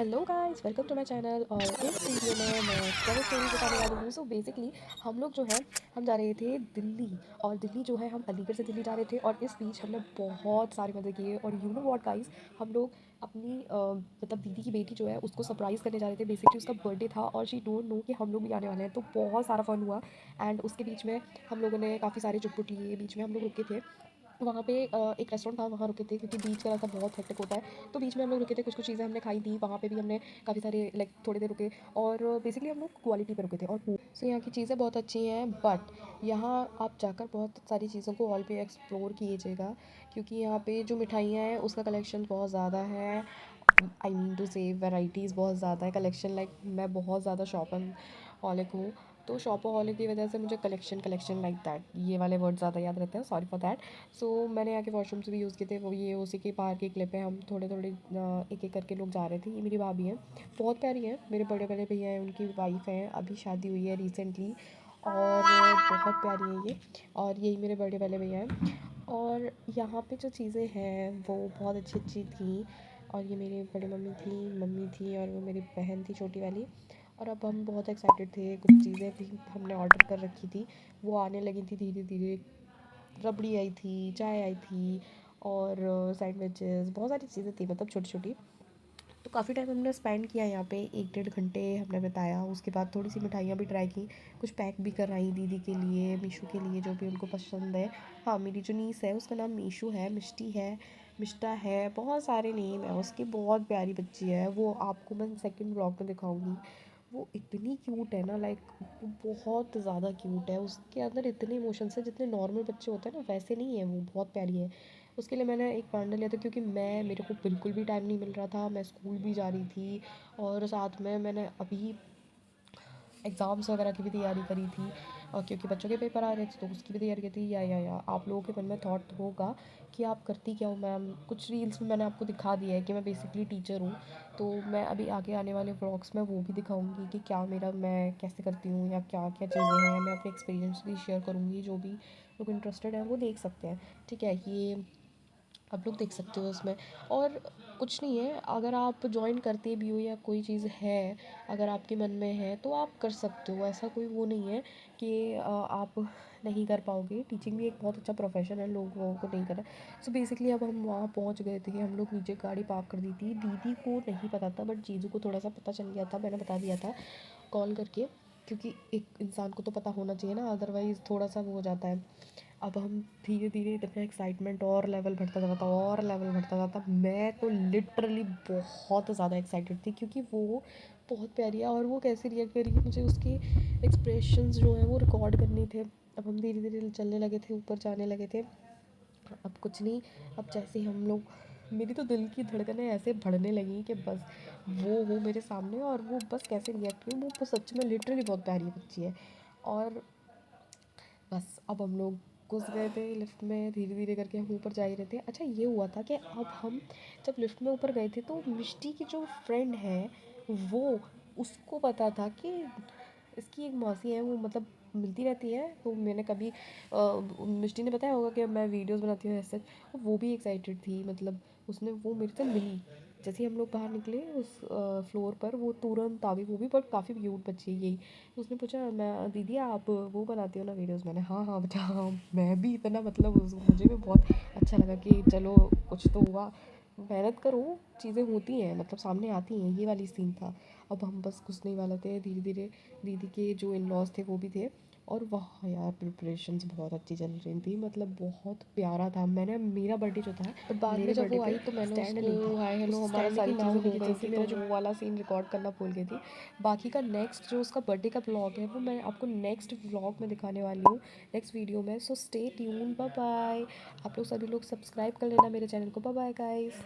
Hello guys, welcome to my channel. और इस video में मैं ट्रैवल स्टोरी बताने वाली हूँ। सो बेसिकली हम लोग जो है हम जा रहे थे दिल्ली। और दिल्ली जो है हम अलीगढ़ से दिल्ली जा रहे थे और इस बीच हमने बहुत सारे मज़े किए। और यू नो व्हाट गाइस, हम लोग अपनी मतलब दीदी की बेटी जो है उसको सरप्राइज़ करने जा रहे थे। बेसिकली उसका बर्थडे था और शी डोंट नो कि हम लोग भी आने वाले हैं, तो बहुत सारा फन हुआ। एंड उसके बीच में हम लोगों ने काफ़ी सारे चुटपुट लिए। बीच में हम लोग रुके थे वहाँ पे, एक रेस्टोरेंट था, वहाँ रुके थे क्योंकि बीच का रास्ता बहुत हेक्टिक होता है। तो बीच में हम लोग रुके थे, कुछ कुछ चीज़ें हमने खाई थी वहाँ पे भी। हमने काफ़ी सारे लाइक थोड़ी देर रुके और बेसिकली हम लोग क्वालिटी पे रुके थे। और सो यहाँ की चीज़ें बहुत अच्छी हैं, बट यहाँ आप जाकर बहुत सारी चीज़ों को ऑल पे एक्सप्लोर कीजिएगा क्योंकि यहाँ पे जो मिठाइयाँ हैं उसका कलेक्शन बहुत ज़्यादा है। आई मीन टू से वेराइटीज़ बहुत ज़्यादा है, कलेक्शन लाइक मैं बहुत ज़्यादा शॉपिंग हूँ। तो शॉपोहॉलिक की वजह से मुझे कलेक्शन लाइक दैट, ये वाले वर्ड ज़्यादा याद रहते हैं, सॉरी फॉर दैट। सो मैंने यहाँ के वॉशरूम्स भी यूज़ किए थे। वो ये उसी के बाहर की क्लिप है। हम थोड़े थोड़े एक एक करके लोग जा रहे थे। ये मेरी भाभी है, बहुत प्यारी है। मेरे बड़े बड़े भैया हैं, उनकी वाइफ है, अभी शादी हुई है रिसेंटली। और बहुत प्यारी है ये। और यही मेरे बड़े वाले भैया हैं। और यहाँ पे जो चीज़ें हैं वो बहुत अच्छी अच्छी थी। और ये मेरी बड़ी मम्मी थी और वो मेरी बहन थी छोटी वाली। और अब हम बहुत एक्साइटेड थे, कुछ चीज़ें भी हमने ऑर्डर कर रखी थी, वो आने लगी थी धीरे धीरे। रबड़ी आई थी, चाय आई थी और सैंडविचेस, बहुत सारी चीज़ें थी, मतलब छोटी छोटी। तो काफ़ी टाइम हमने स्पेंड किया यहाँ पे, 1 डेढ़ घंटे हमने बिताया। उसके बाद थोड़ी सी मिठाइयाँ भी ट्राई की, कुछ पैक भी कराई दीदी के लिए, मीशू के लिए, जो भी उनको पसंद है। हाँ, मेरी जो नीस है उसका नाम मीशू है, मिष्टी है, मिष्टा है, बहुत सारे नेम है उसकी। बहुत प्यारी बच्ची है वो, आपको मैं सेकंड ब्लॉग में दिखाऊंगी। वो इतनी क्यूट है ना, लाइक वो बहुत ज़्यादा क्यूट है। उसके अंदर इतने इमोशंस हैं जितने नॉर्मल बच्चे होते हैं ना, वैसे नहीं है वो, बहुत प्यारी है। उसके लिए मैंने एक पांडा लिया था क्योंकि मेरे को बिल्कुल भी टाइम नहीं मिल रहा था, मैं स्कूल भी जा रही थी। और साथ में मैंने अभी एग्ज़ाम्स वगैरह की भी तैयारी करी थी, और क्योंकि बच्चों के पेपर आ रहे थे तो उसकी भी तैयारी की थी। या आप लोगों के मन में थॉट होगा कि आप करती क्या हो मैम। कुछ रील्स में मैंने आपको दिखा दिया है कि मैं बेसिकली टीचर हूँ। तो मैं अभी आगे आने वाले व्लॉग्स में वो भी दिखाऊंगी कि क्या मेरा, मैं कैसे करती हूँ या क्या क्या चीज़ें हैं। मैं अपने एक्सपीरियंस भी शेयर करूँगी, जो भी लोग इंटरेस्टेड हैं वो देख सकते हैं। ठीक है, ये आप लोग देख सकते हो इसमें। और कुछ नहीं है, अगर आप ज्वाइन करते भी हो या कोई चीज़ है अगर आपके मन में है तो आप कर सकते हो। ऐसा कोई वो नहीं है कि आप नहीं कर पाओगे। टीचिंग भी एक बहुत अच्छा प्रोफेशन है, लोगों को नहीं करना। सो बेसिकली अब हम वहाँ पहुँच गए थे, हम लोग नीचे गाड़ी पार्क कर दी थी। दीदी को नहीं पता था बट जीजू को थोड़ा सा पता चल गया था, मैंने बता दिया था कॉल करके, क्योंकि एक इंसान को तो पता होना चाहिए ना, अदरवाइज़ थोड़ा सा वो हो जाता है। अब हम धीरे धीरे अपना एक्साइटमेंट और लेवल बढ़ता जाता था, और लेवल बढ़ता जाता। मैं तो लिटरली बहुत ज़्यादा एक्साइटेड थी क्योंकि वो बहुत प्यारी है और वो कैसे रिएक्ट करेगी, मुझे उसके एक्सप्रेशंस जो हैं वो रिकॉर्ड करने थे। अब हम धीरे धीरे चलने लगे थे, ऊपर जाने लगे थे। अब कुछ नहीं, अब जैसे ही हम लोग, मेरी तो दिल की धड़कनें ऐसे बढ़ने लगी कि बस वो हो मेरे सामने और वो बस कैसे रिएक्ट करें। वो सच में लिटरली बहुत प्यारी बच्ची है। और बस अब हम लोग घुस गए थे लिफ्ट में, धीरे धीरे करके हम ऊपर जा ही रहे थे। अच्छा, ये हुआ था कि अब हम जब लिफ्ट में ऊपर गए थे तो मिष्टी की जो फ्रेंड है वो, उसको पता था कि इसकी एक मौसी है, वो मतलब मिलती रहती है। तो मैंने कभी मिष्टी ने बताया होगा कि मैं वीडियोस बनाती हूँ ऐसे। वो भी एक्साइटेड थी, मतलब उसने वो मेरे से मिली। जैसे ही हम लोग बाहर निकले उस फ्लोर पर, वो तुरंत आ गई। वो भी बट काफ़ी क्यूट बच्ची है यही। तो उसने पूछा, मैं दीदी आप वो बनाती हो ना वीडियोस? मैंने हाँ हाँ बेटा हाँ। मैं भी इतना मतलब मुझे भी बहुत अच्छा लगा कि चलो कुछ तो हुआ। मेहनत करो, चीज़ें होती हैं, मतलब सामने आती हैं, ये वाली सीन था। अब हम बस घुसने ही वाले थे धीरे धीरे। दीदी के जो इन लॉज थे वो भी थे। और वाह यार, प्रिपरेशंस बहुत अच्छी चल रही थी, मतलब बहुत प्यारा था। मैंने, मेरा बर्थडे जो था, बट बाद में मेरे जब बर्थडे वो पे आई तो मैंने स्टैंड नहीं था। उसको हाय हेलो उस हमारा स्टैंड सारी की चीज़ें नाव हो लेके गई चलती थी, तो मेरा जो वो वाला सीन रिकॉर्ड करना भूल गई थी। बाकी का नेक्स्ट जो उसका बर्थडे का व्लॉग है वो मैं आपको नेक्स्ट व्लॉग में दिखाने वाली हूँ, नेक्स्ट वीडियो में। So stay tuned, bye bye. आप लोग सभी लोग सब्सक्राइब कर लेना मेरे चैनल को। Bye bye guys.